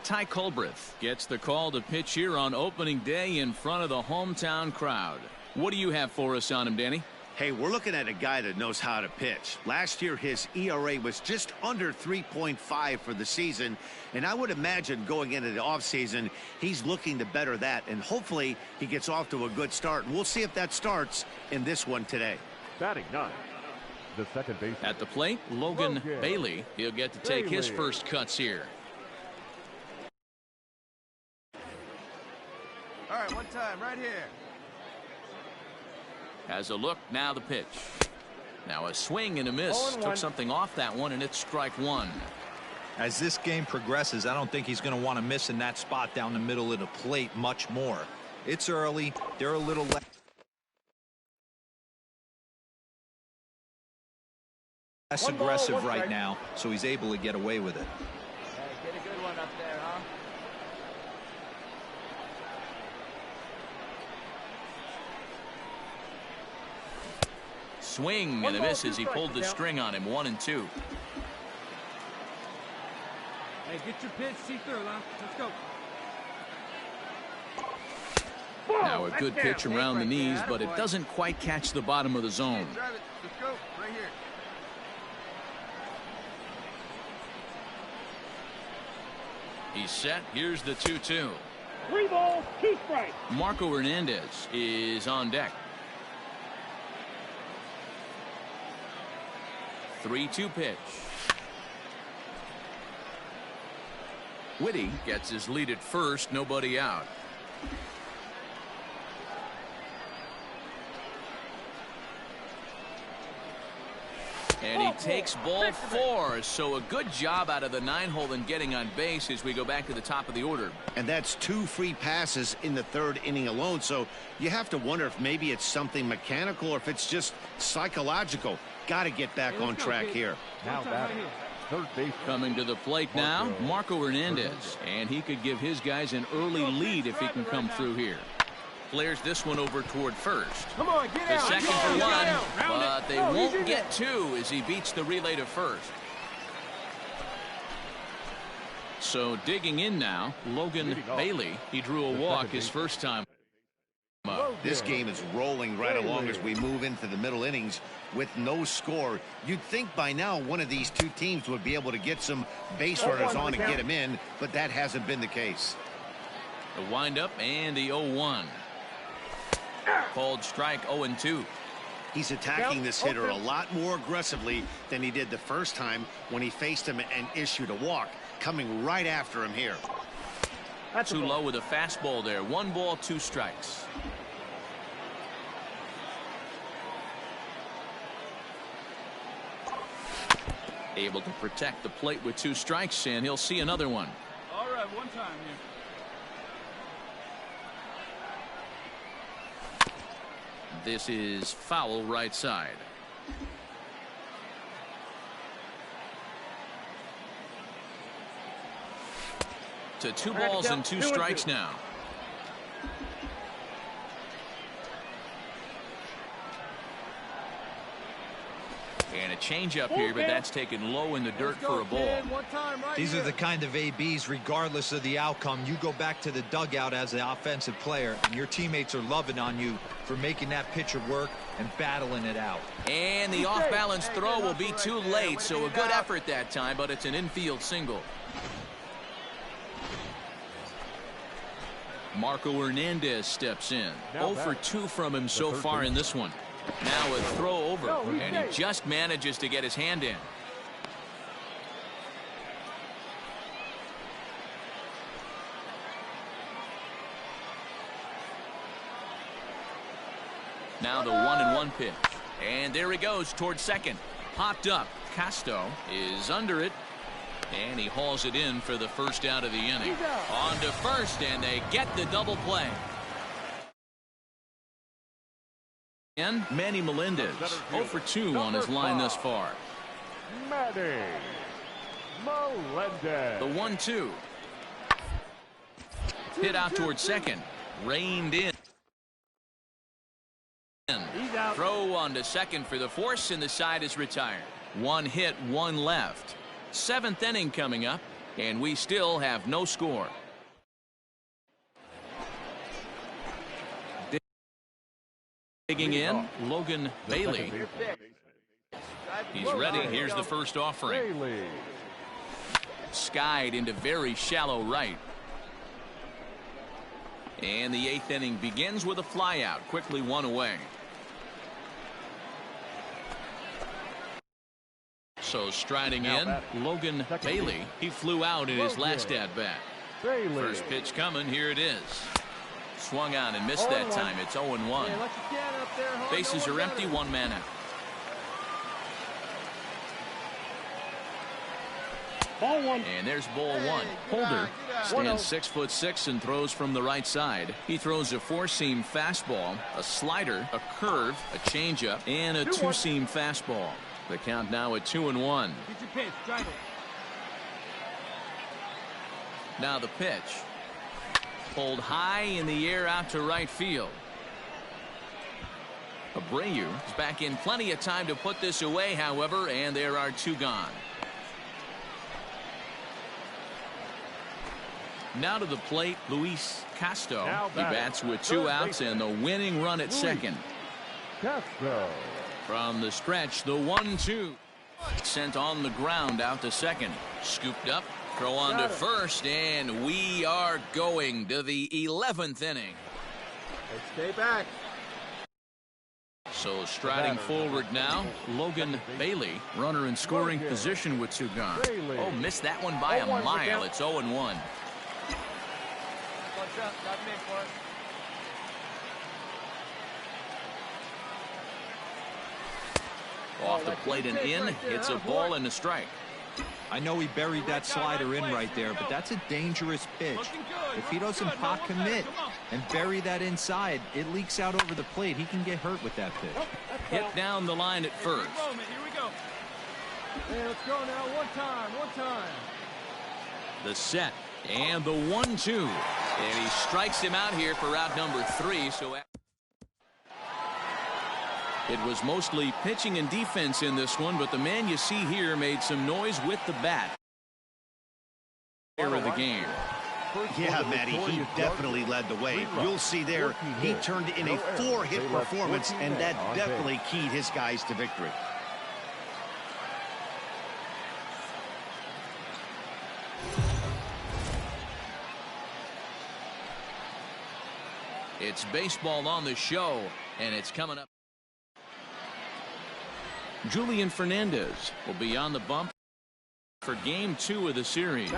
Ty Culbreth gets the call to pitch here on opening day in front of the hometown crowd. What do you have for us on him, Danny? Hey, we're looking at a guy that knows how to pitch. Last year, his ERA was just under 3.5 for the season, and I would imagine going into the offseason, he's looking to better that, and hopefully he gets off to a good start. And we'll see if that starts in this one today. Batting ninth, the second baseman. At the plate, Logan Bailey. He'll get to take his first cuts here. All right, one time, right here. Has a look, now the pitch. Now a swing and a miss. Took something off that one, and it's strike one. As this game progresses, I don't think he's going to want to miss in that spot down the middle of the plate much more. It's early. They're a little less aggressive right now, so he's able to get away with it. Hey, get a good one up there, huh? Swing and a miss as he pulled the string on him. 1-2. Hey, get your pitch, see through, huh? Let's go. Now a good pitch around the knees, but it doesn't quite catch the bottom of the zone. Drive it. Let's go. Right here. He's set. Here's the 2-2. 3 balls, 2 strikes. Marco Hernandez is on deck. 3-2 pitch. Whitty gets his lead at first, nobody out. And he takes ball 4, so a good job out of the 9-hole in getting on base as we go back to the top of the order. And that's 2 free passes in the 3rd inning alone, so you have to wonder if maybe it's something mechanical or if it's just psychological. Got to get back on track here. Now batting, third base. Coming to the plate now, Marco Hernandez. And he could give his guys an early lead if he can come through here. Flares this one over toward first. Come on, get The out. second for one, but they won't get 2 as he beats the relay to first. So digging in now, Logan Bailey. He drew a walk his first time. This game is rolling right along as we move into the middle innings with no score. You'd think by now one of these two teams would be able to get some base runners on and get them in, but that hasn't been the case. The windup and the 0-1. Called strike 0-2. He's attacking this hitter a lot more aggressively than he did the first time when he faced him and issued a walk. Coming right after him here. Too low with a fastball there. 1 ball, 2 strikes. Able to protect the plate with 2 strikes, and he'll see another one. All right, one time here. This is foul right side. To 2 balls and 2 strikes now. And a changeup here, but that's taken low in the dirt for a ball. These are the kind of ABs, regardless of the outcome. You go back to the dugout as the offensive player, and your teammates are loving on you for making that pitcher work and battling it out. And the off-balance throw will be too late, so a good effort that time, but it's an infield single. Marco Hernandez steps in. 0 for 2 from him so far in this one. Now a throw over, and he just manages to get his hand in. Now the 1-1 pitch. And there he goes towards second. Popped up. Casto is under it. And he hauls it in for the first out of the inning. On to first, and they get the double play. And Manny Melendez, 0 for 2 on his line thus far. Manny Melendez. The 1-2. Hit out towards second. Reined in. Throw on to second for the force, and the side is retired. 1 hit, 1 left. 7th inning coming up. And we still have no score. Digging in, Logan Bailey. He's ready. Here's the first offering. Bailey. Skied into very shallow right. And the 8th inning begins with a flyout. Quickly one away. So striding in, Logan Bailey. He flew out in his last at-bat. First pitch coming. Here it is. Swung on and missed that time. It's 0-1. Bases are empty. One man out. Ball one. And there's ball one. Holder stands 6'6" and throws from the right side. He throws a 4-seam fastball, a slider, a curve, a changeup, and a 2-seam fastball. The count now at 2-1. Get your pitch. Drive it. Now the pitch. Pulled high in the air out to right field. Abreu is back in plenty of time to put this away, however, and there are 2 gone. Now to the plate, Luis Castro. He bats with 2 outs and the winning run at second. Castro. From the stretch, the 1-2. Sent on the ground out to second. Scooped up, throw on to first, and we are going to the 11th inning. Stay back. So striding forward now, Logan Bailey. Runner in scoring position with 2 gone. Oh, missed that one by a mile. It's 0-1. Off the plate and in. It's a ball and a strike. I know he buried that slider in right there, but that's a dangerous pitch. If he doesn't pot commit and bury that inside, it leaks out over the plate. He can get hurt with that pitch. Hit down the line at first. Here we go. Hey, let's go now. One time. The set and the 1-2. And he strikes him out here for out number 3. So it was mostly pitching and defense in this one, but the man you see here made some noise with the bat. Of the game. Yeah, Matty, he definitely led the way. You'll see there, he turned in a 4-hit performance, and that definitely keyed his guys to victory. It's baseball on the show, and it's coming up. Julian Fernandez will be on the bump for game 2 of the series.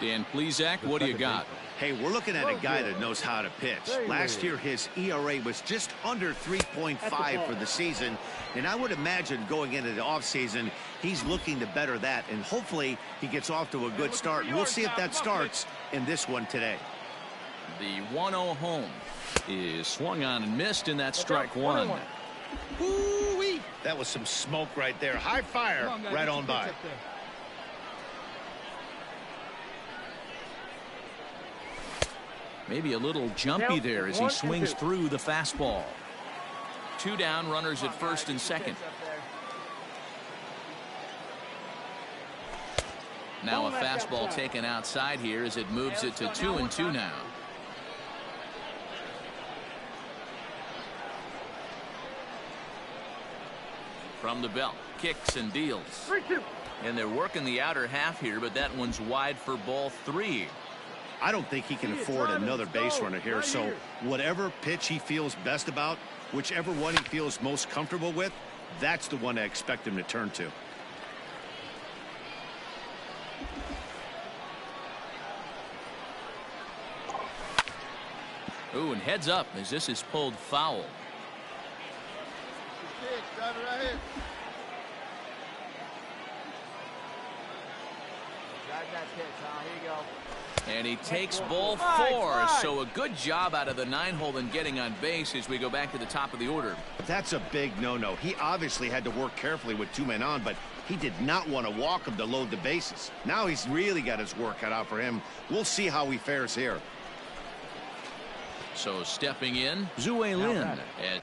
Dan Plesac, what do you got? Hey, we're looking at a guy that knows how to pitch. Last year, his ERA was just under 3.5 for the season, and I would imagine going into the offseason, he's looking to better that, and hopefully he gets off to a good start. We'll see if that starts in this one today. The 1-0 home is swung on and missed, and that's strike 1. Woo-wee. That was some smoke right there. High fire right on by. Maybe a little jumpy there as he swings through the fastball. 2 down, runners at first and second. Now a fastball taken outside here as it moves it to 2-2 now. From the belt, kicks and deals. And they're working the outer half here, but that one's wide for ball 3. I don't think he can afford another base runner here, so whatever pitch he feels best about, whichever one he feels most comfortable with, that's the one I expect him to turn to. Ooh, and heads up as this is pulled foul. Drive it right here. Drive that pitch, huh? Here you go. And he takes ball 4. So a good job out of the 9-hole in getting on base as we go back to the top of the order. That's a big no-no. He obviously had to work carefully with 2 men on, but he did not want to walk him to load the bases. Now he's really got his work cut out for him. We'll see how he fares here. So stepping in, Zue Lin at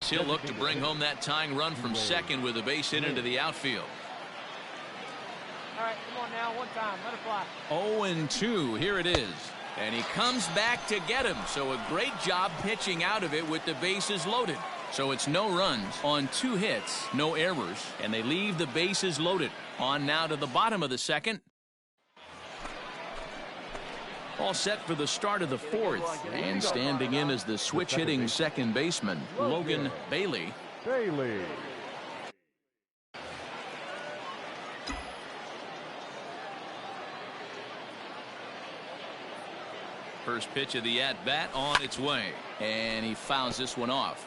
He'll look to bring home that tying run from second with a base hit into the outfield. All right, come on now, one time, let it fly. 0-2, here it is. And he comes back to get him. So a great job pitching out of it with the bases loaded. So it's no runs on 2 hits, no errors, and they leave the bases loaded. On now to the bottom of the second. All set for the start of the 4th. And standing in as the switch-hitting second baseman, Logan Bailey. First pitch of the at-bat on its way. And he fouls this one off.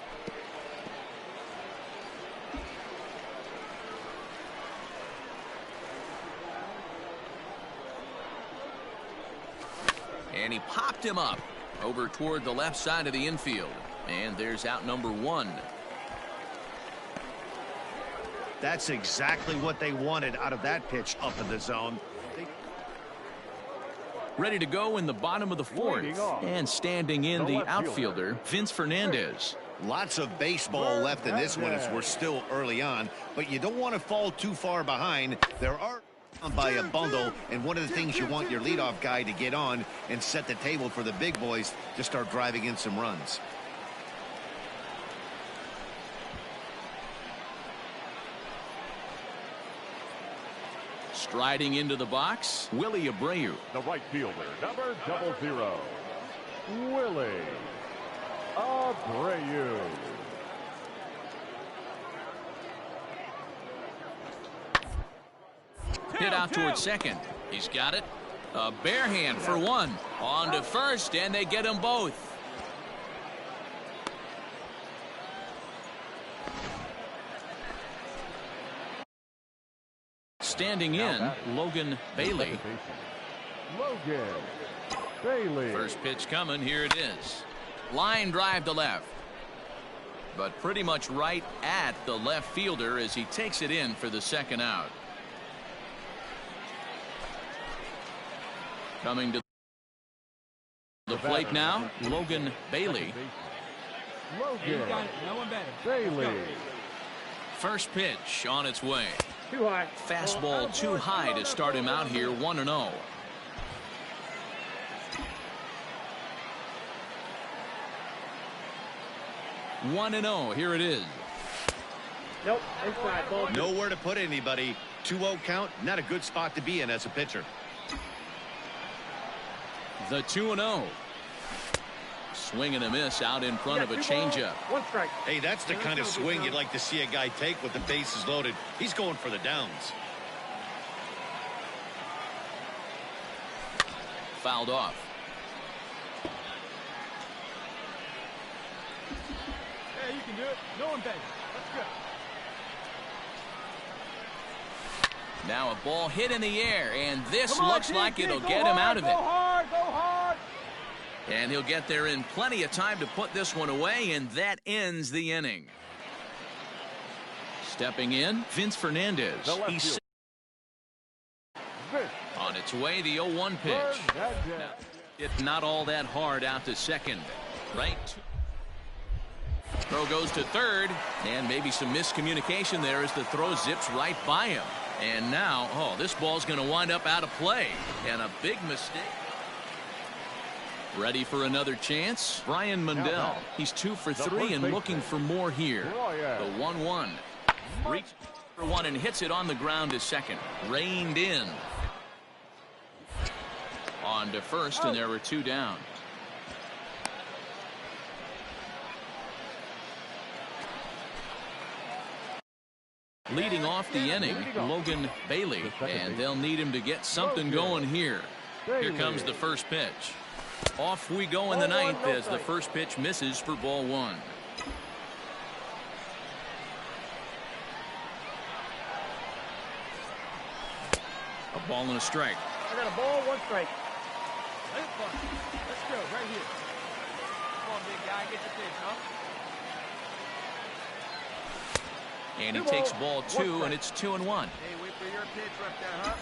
And he popped him up over toward the left side of the infield. And there's out number 1. That's exactly what they wanted out of that pitch up in the zone. Ready to go in the bottom of the 4th. And standing in the outfielder, Vince Fernandez. Lots of baseball left in this one as we're still early on, but you don't want to fall too far behind. There are by a bundle, and one of the things you want your leadoff guy to get on and set the table for the big boys to start driving in some runs. Striding into the box, Willie Abreu. The right fielder, number 00, Willie Abreu. Hit out towards second. He's got it. A bare hand for 1. On to first, and they get them both. Standing in, Logan Bailey. Logan Bailey. First pitch coming. Here it is. Line drive to left. But pretty much right at the left fielder as he takes it in for the second out. Coming to the plate now, Logan Bailey. Logan Bailey. First pitch on its way. Too high. Fastball too high to start him out here, 1-0. Here it is. Nope, inside, ball. Nowhere to put anybody. 2-0 count, not a good spot to be in as a pitcher. The 2-0. Swing and a miss out in front of a changeup. 1 strike. Hey, that's the kind of swing you'd like to see a guy take with the bases loaded. He's going for the downs. Fouled off. Hey, you can do it. No one better. Let's go. Now a ball hit in the air, and this looks like it'll get him out of it. Go hard, go hard. And he'll get there in plenty of time to put this one away, and that ends the inning. Stepping in, Vince Fernandez. He's on its way, the 0-1 pitch. Now, it's not all that hard out to second. Right. Throw goes to third, and maybe some miscommunication there as the throw zips right by him. And now, oh, this ball's going to wind up out of play. And a big mistake. Ready for another chance? Brian Mundell. He's 2 for 3 and looking for more here. The 1-1. Reaches for 1 and hits it on the ground to second. Reined in. On to first, and there were 2 down. Leading off the inning, Logan Bailey, and they'll need him to get something going here. Here comes the first pitch. Off we go in the 9th as the first pitch misses for ball 1. A ball and a strike. I got a ball, 1 strike. Let's go, right here. Come on, big guy, get the pitch, huh? And he takes ball 2, and it's 2-1. Hey, wait for your pitch right there, huh?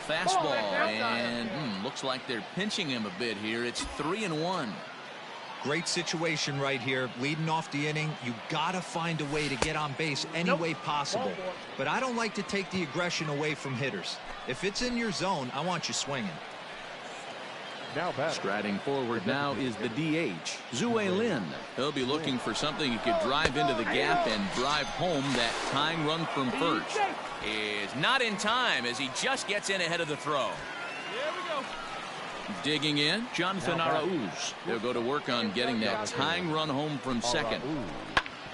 fastball, and looks like they're pinching him a bit here. It's 3-1. Great situation right here. Leading off the inning, you gotta find a way to get on base any way possible. But I don't like to take the aggression away from hitters. If it's in your zone, I want you swinging. Now back. Striding forward now is the DH, Zue Lin. He'll be looking for something he could drive into the gap and drive home that tying run from first. Is not in time as he just gets in ahead of the throw. Here we go. Digging in, Jonathan Arauz. They'll go to work on getting that tying run home from second.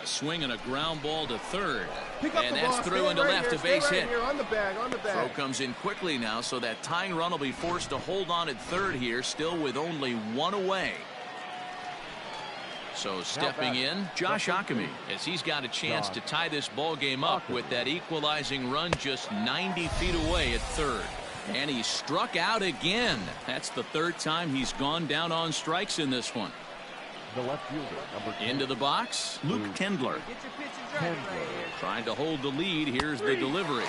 A swing and a ground ball to third. And that's through into left, a base hit. On the bag. Throw comes in quickly now, so that tying run will be forced to hold on at third here, still with only one away. So stepping in, Josh Ockamy, as he's got a chance to tie this ball game up with that equalizing run just 90 feet away at third. And he struck out again. That's the third time he's gone down on strikes in this one. The left fielder, number 2. Into the box, Luke Kendler. Get your pitch and drive it right here. Trying to hold the lead. Here's the delivery.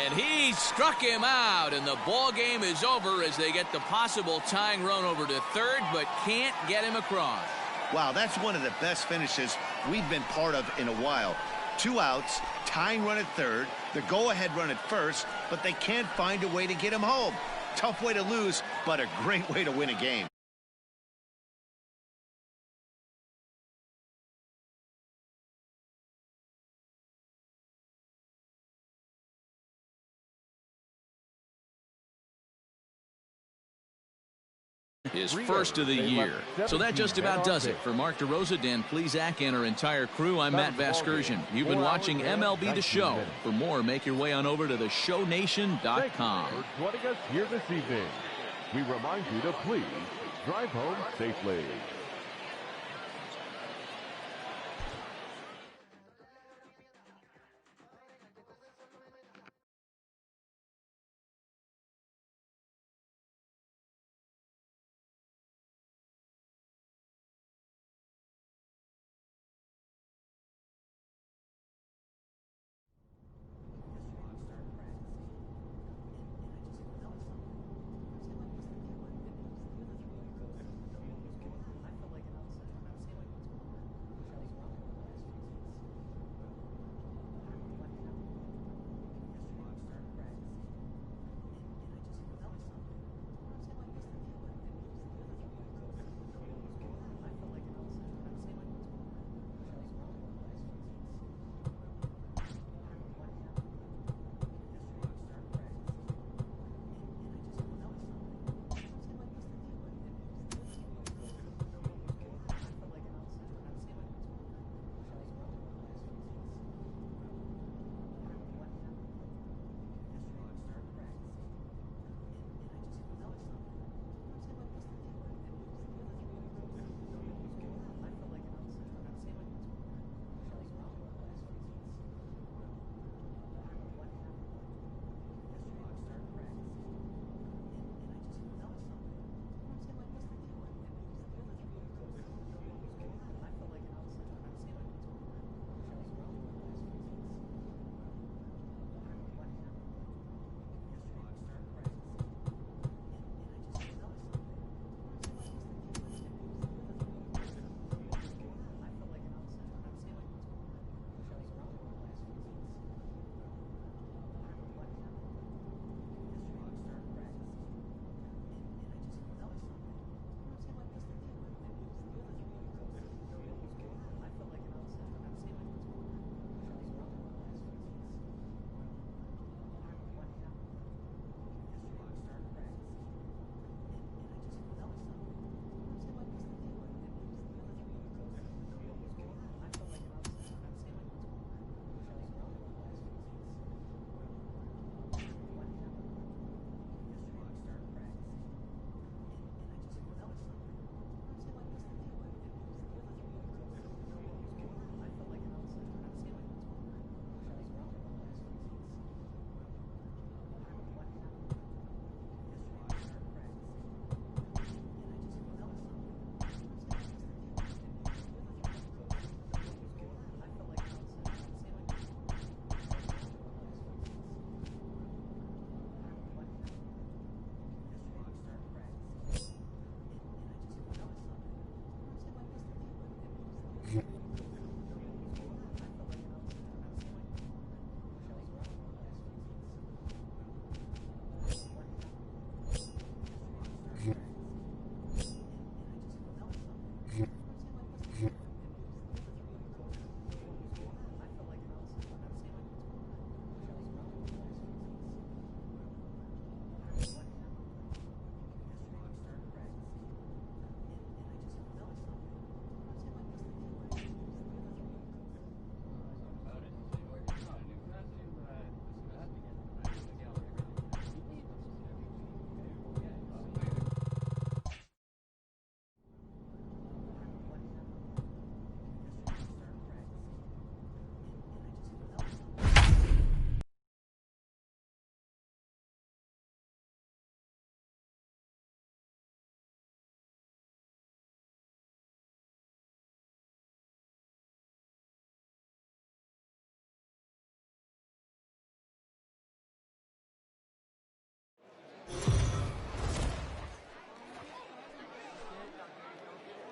And he struck him out, and the ball game is over as they get the possible tying run over to third, but can't get him across. Wow, that's one of the best finishes we've been part of in a while. 2 outs, tying run at third, the go-ahead run at first, but they can't find a way to get him home. Tough way to lose, but a great way to win a game. His first of the year. So that just about does it. For Mark DeRosa, Dan Plesac, and our entire crew, I'm Matt Vasgersian. You've been watching MLB The Show. For more, make your way on over to theshownation.com. For joining us here this evening. We remind you to please drive home safely.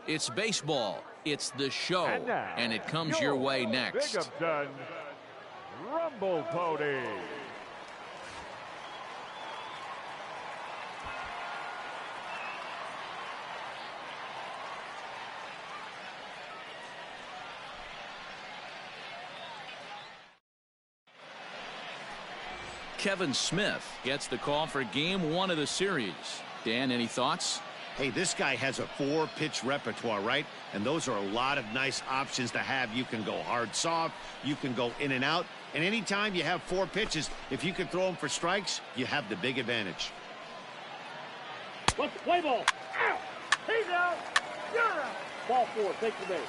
It's baseball. It's the show. And it comes your way next. Binghamton Rumble Pony. Kevin Smith gets the call for game 1 of the series. Dan, any thoughts? Hey, this guy has a 4-pitch repertoire, right? And those are a lot of nice options to have. You can go hard, soft. You can go in and out. And anytime you have 4 pitches, if you can throw them for strikes, you have the big advantage. What's the play ball? Out. He's out. You're out. Ball 4. Take the base.